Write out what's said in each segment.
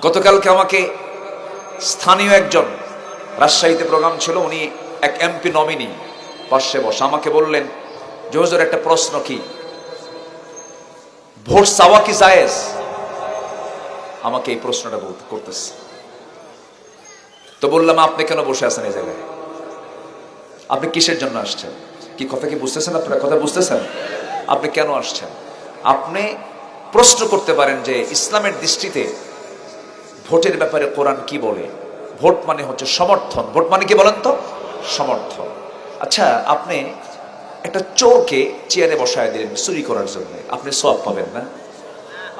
গতকালকে আমাকে স্থানীয় একজন, রাজশাহীতে প্রোগ্রাম ছিল, উনি এক এমপি নমিনি, পাশে বসে আমাকে বললেন যে হুজুর একটা প্রশ্ন, কি ভোট চাওয়া কি জায়েজ? আমাকে এই প্রশ্নটা করতেছে। তো বললাম, আপনি কেন বসে আছেন এই জায়গায়? আপনি কিসের জন্য আসছেন? কি কথা কি বুঝতেছেন? আপনারা কথা বুঝতেছেন? আপনি কেন আসছেন? আপনি প্রশ্ন করতে পারেন যে ইসলামের দৃষ্টিতে ভোটের ব্যাপারে কোরআন কি বলে? ভোট মানে হচ্ছে সমর্থন। ভোট মানে কি বলেন তো? সমর্থন। আচ্ছা, আপনি একটা চোরকে চেয়ারে বসায় দিলেন চুরি করার জন্য, আপনি সওয়াব পাবেন না?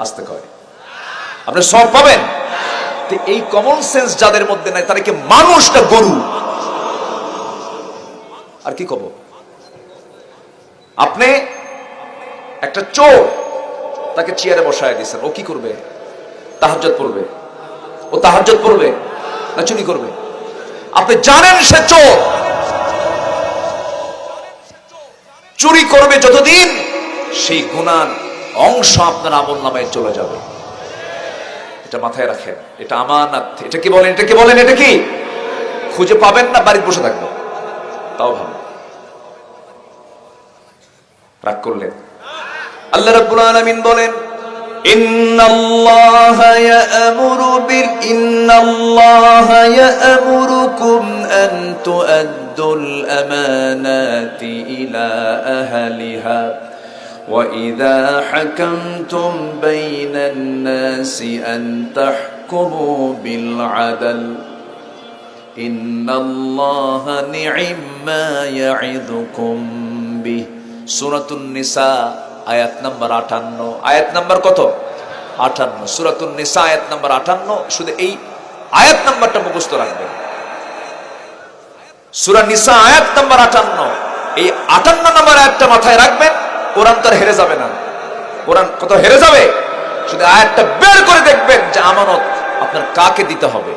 আসতে কয়, আপনি সওয়াব পাবেন? তো এই কমন সেন্স যাদের মধ্যে নাই, তারা কি মানুষ না গরু? আর কি কব? আপনি একটা চোর, তাকে চেয়ারে বসায় দিয়েছেন, ও কি করবে? তাহাজ্জুদ পড়বে। ও তাহাজ্জুদ পড়বে না চুরি করবে? আপনি জানেন সে চোর, চুরি করবে যতদিন, সেই গুনার অংশ আপনার আমলনামায় চলে যাবে। এটা মাথায় রাখেন, এটা আমানত। এটা কি বলেন? এটা কি বলেন? এটা কি খুঁজে পাবেন না, বাড়িতে বসে থাকবেন, তাও ভালো। রাগ করলেন। আল্লাহ রাব্বুল আলামিন বলেন, ইন্নাল্লাহা ইয়া'মুরুকুম আন তু'আদ্দুল আমানাতি ইলা আহলিহা ওয়া ইযা হাকামতুম বাইনান নাসি আন তাহকুমু বিল আদল ইন্নাল্লাহা নি'ম্মা ইয়া'ইযুকুম বিহি। সূরাতুন নিসা আয়াত নাম্বার 58। আয়াত নাম্বার কত? 58। সূরাতুন নিসা আয়াত নাম্বার 58। শুধু এই আয়াত নাম্বারটা মুখস্থ রাখবেন। সূরা নিসা আয়াত নাম্বার 58। এই 58 নম্বর আয়াতটা মাথায় রাখবেন, কোরআন তার হেরে যাবে না। কোরআন কত হেরে যাবে? শুধু আয়াতটা বের করে দেখবেন যে আমানত আপনার কাকে দিতে হবে।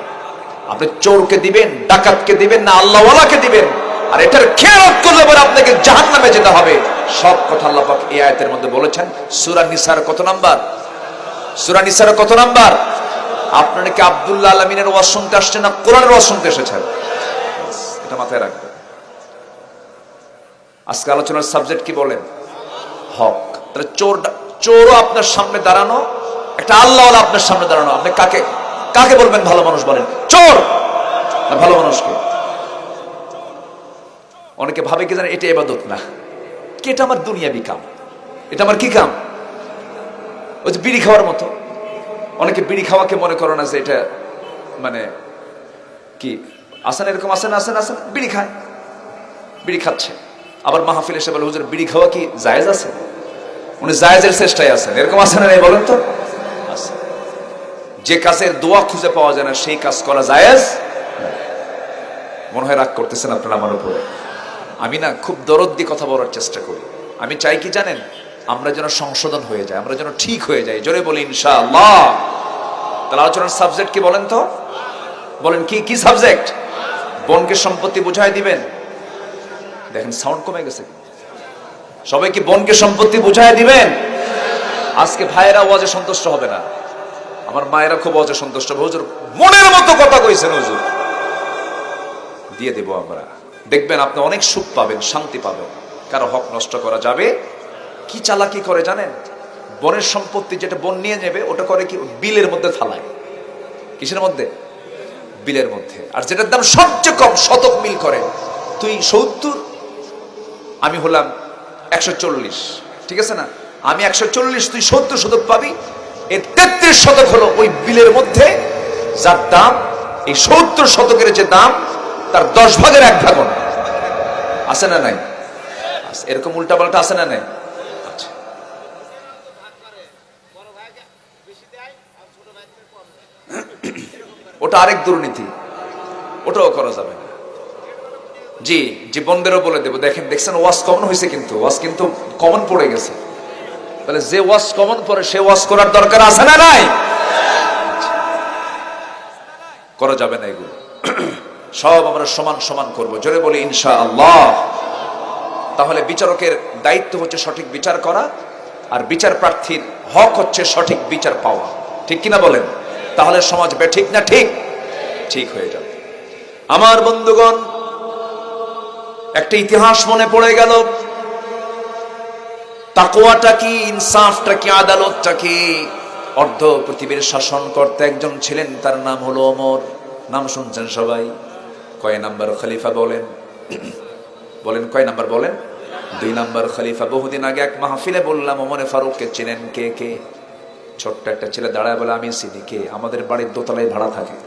আপনি চোরকে দিবেন, ডাকাতকে দিবেন না আল্লাহওয়ালাকে দিবেন? আর এটার খেয়ালত করলে পরে আপনাকে জাহান্নামে যেতে হবে। সব কথা আল্লাহ পাক এই আয়াতের মধ্যে বলেছেন। সূরা নিসার কত নাম্বার? সূরা নিসার কত নাম্বার? আপনারা কি আব্দুল্লাহ আলামিনের ওয়াজ শুনতে আসছেন না কোরআনের ওয়াজ শুনতে এসেছেন? এটা মাথায় রাখবেন। আজকে আলোচনার সাবজেক্ট কি বলেন? হক। তাহলে চোরও আপনার সামনে দাঁড়ানো, একটা আল্লাহওয়ালা আপনার সামনে দাঁড়ানো। আপনি কাকে বলবেন ভালো মানুষ? বলেন চোর না ভালো মানুষকে? অনেকে ভাবে কি জানেন, এটা ইবাদত না, কি এটা আমার দুনিয়াবি কাম। এটা আমার কি কাম? ওই যে বিড়ি খাওয়ার মতো। অনেকে বিড়ি খাওয়াকে মনে করো না যে এটা মানে কি আসেন, এরকম আসেন আসেন আসেন বিড়ি খায়, বিড়ি খাচ্ছে, আবার মাহফিল এসে বলে হুজুর বিড়ি খাওয়া কি জায়েজ আছে? উনি জায়েজের চেষ্টায় আছেন, এরকম আছে না? বলেন তো। আছে। যে কাজের দোয়া খুঁজে পাওয়া যায় না, সেই কাজ করা জায়েজ? মনে হয় রাগ করতেছেন আপনারা আমার উপরে। আমি না খুব দরদ দিয়ে কথা বলার চেষ্টা করি। আমি চাই কি জানেন, আমরা যেন সংশোধন হয়ে যায়, আমরা যেন ঠিক হয়ে যাই। জোরে বলি ইনশাআল্লাহ। তাহলে আলোচনার সাবজেক্ট কি বলেন তো? বলেন কি সাবজেক্ট? বনকে সম্পত্তি বুঝাই দিবেন। দেখেন সাউন্ড কমে গেছে। সবাই কি বনকে সম্পত্তি বুঝাই দিবেন? আজকে ভাইয়েরা ওয়াজে সন্তুষ্ট হবে না, আমার মায়েরা খুব ওয়াজে সন্তুষ্ট হবে। হুজুর মনের মতো কথা কইছেন হুজুর, দিয়ে দেব আমরা। দেখবেন আপনি অনেক সুখ পাবেন, শান্তি পাবেন। কারো হক নষ্ট করা যাবে? কি চালাকি করে জানেন? বনের সম্পত্তি যেটা বন নিয়ে নেবে, ওটা করে কি বিলের মধ্যে ফালায়। কিসের মধ্যে? বিলের মধ্যে। আর যেটার দাম সবচেয়ে কম, শতক মিল করে। তুই 70, আমি হলাম 140, ঠিক আছে না? আমি 140, তুই 70 শতক পাবি। এর 33 শতক হলো ওই বিলের মধ্যে, যার দাম এই 70 শতকের যে দাম, তার 10 ভাগের 1 ভাগ আছে না নাই? এরকম উল্টা পাল্টা আছে না নাই? আচ্ছা, ওটা আরেক দুর্নীতি, ওটাও করা যাবে না। জি বন্ধেরও বলে দেবো। দেখছেন ওয়াজ কমন হয়েছে, কিন্তু ওয়াজ কিন্তু কমন পড়ে গেছে। তাহলে যে ওয়াজ কমন পড়ে সে ওয়াজ করার দরকার আছে না নাই? করা যাবে না এগুলো। সব আমরা সমান সমান করবো। জোরে বলি ইনশাআল্লাহ। তাহলে বিচারকের দায়িত্ব হচ্ছে সঠিক বিচার করা, আর বিচার প্রার্থীর হক হচ্ছে সঠিক বিচার পাওয়া। ঠিক কিনা বলেন? তাহলে সমাজ বেঠিক না ঠিক? ঠিক হয়ে যাবে। আমার বন্ধুগণ, একটা ইতিহাস মনে পড়ে গেল। তাকওয়াটা কি, ইনসাফটা কি, আদালতটা কি? অর্ধ পৃথিবীর শাসন করতে একজন ছিলেন, তার নাম হলো ওমর। নাম শুনছেন সবাই? কয় নাম্বার খলিফা বলেন? বলেন কয় নাম্বার বলেন? 2 নাম্বার খলিফা। বহুদিন আগে এক মাহফিলে বললাম, ওমরে ফারুককে চিনেন কে কে? ছোট্ট একটা ছেলে দাঁড়ায় বলে, আমি চিনি। কে? আমাদের বাড়ির দোতলায় ভাড়া থাকে।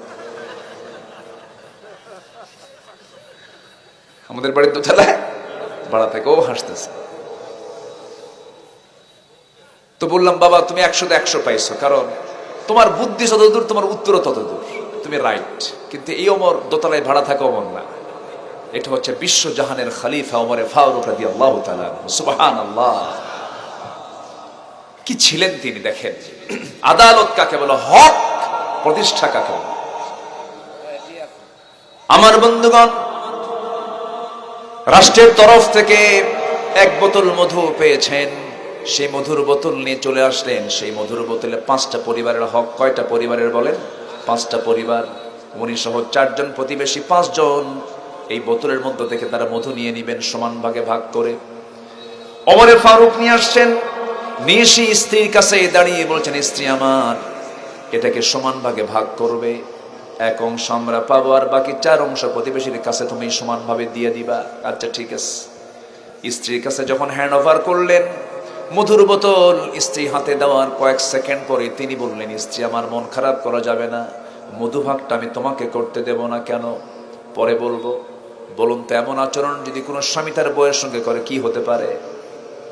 আমাদের বাড়ির দোতলায় ভাড়া থাকে। ও হাসতেছে। তো বললাম, বাবা তুমি 100-তে 100 পাইছো, কারণ তোমার বুদ্ধি যতদূর তোমার উত্তর ততদূর, তুমি রাইট। কিন্তু এই ওমর দোতলায় ভাড়া থাকে ওমর না, এটা হচ্ছে বিশ্বজাহানের খলিফা ওমরে ফারুক রাদিয়াল্লাহু তাআলা। সুবহানাল্লাহ, কি ছিলেন তিনি! দেখেন, আদালত কাকে বলে, হক প্রতিষ্ঠা কাকে বলে। আমার বন্ধুগণ, রাষ্ট্রের তরফ থেকে 1 বোতল মধু পেয়েছেন, সেই মধুর বোতল নিয়ে চলে আসলেন। সেই মধুর বোতলে 5টা পরিবারের হক। কয়টা পরিবারের বলেন? 5টা পরিবার। উনি সহ 4 জন প্রতিবেশী, 5 জন এই বোতলের মধ্যে থেকে তারা মধু নিয়ে নিবেন সমান ভাগে ভাগ করে। ওমরে ফারুক নিয়ে আসছেন, নিয়ে সেই স্ত্রীর কাছে দাঁড়িয়ে বলছেন, স্ত্রী আমার, এটাকে সমান ভাগে ভাগ করবে। 1 অংশ আমরা পাবো, আর বাকি 4 অংশ প্রতিবেশীর কাছে তুমি সমান ভাবে দিয়ে দিবা। আচ্ছা ঠিক আছে। স্ত্রীর কাছে যখন হ্যান্ড ওভার করলেন মধুর বোতল, স্ত্রী হাতে দেওয়ার কয়েক সেকেন্ড পরে তিনি বললেন, স্ত্রী আমার, মন খারাপ করা যাবে না, মধুভাগটা আমি তোমাকে করতে দেব না। কেন? পরে বলবো। বলুন তো, এমন আচরণ যদি কোনো স্বামী তার বউয়ের সঙ্গে করে কি হতে পারে?